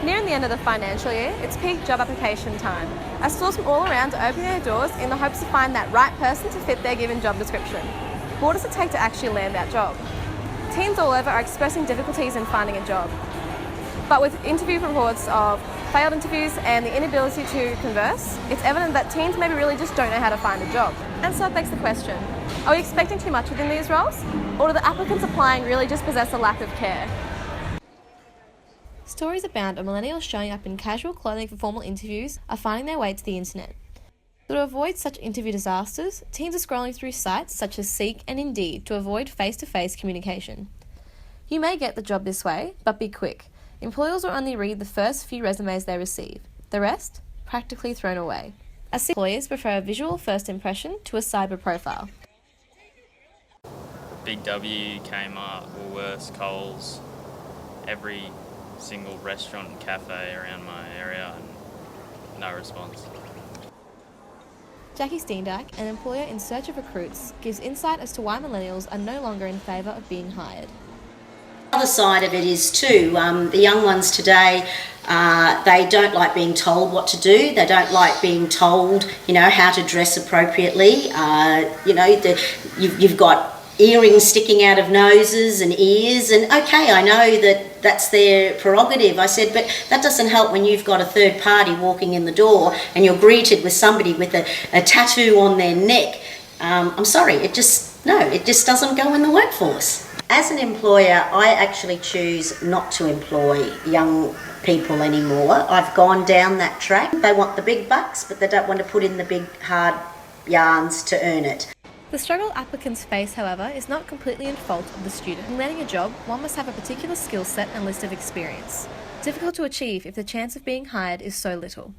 Nearing the end of the financial year, it's peak job application time, as schools from all around are opening their doors in the hopes to find that right person to fit their given job description. But what does it take to actually land that job? Teens all over are expressing difficulties in finding a job. But with interview reports of failed interviews and the inability to converse, it's evident that teens maybe really just don't know how to find a job. And so it begs the question, are we expecting too much within these roles? Or do the applicants applying really just possess a lack of care? Stories abound of millennials showing up in casual clothing for formal interviews are finding their way to the internet. So to avoid such interview disasters, teens are scrolling through sites such as Seek and Indeed to avoid face-to-face communication. You may get the job this way, but be quick. Employers will only read the first few resumes they receive. The rest, practically thrown away. As employers prefer a visual first impression to a cyber profile. Big W, Kmart, Woolworths, Coles, every single restaurant and cafe around my area, and no response. Jackie Steendyke, an employer in search of recruits, gives insight as to why millennials are no longer in favour of being hired. The other side of it is too, the young ones today, they don't like being told what to do. They don't like being told, how to dress appropriately. You've got earrings sticking out of noses and ears, and okay, I know that that's their prerogative. I said, but that doesn't help when you've got a third party walking in the door and you're greeted with somebody with a tattoo on their neck. I'm sorry, it just doesn't go in the workforce. As an employer, I actually choose not to employ young people anymore. I've gone down that track. They want the big bucks, but they don't want to put in the big hard yarns to earn it. The struggle applicants face, however, is not completely in fault of the student. In landing a job, one must have a particular skill set and list of experience. Difficult to achieve if the chance of being hired is so little.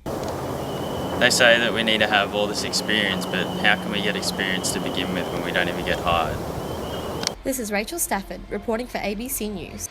They say that we need to have all this experience, but how can we get experience to begin with when we don't even get hired? This is Rachel Stafford, reporting for ABC News.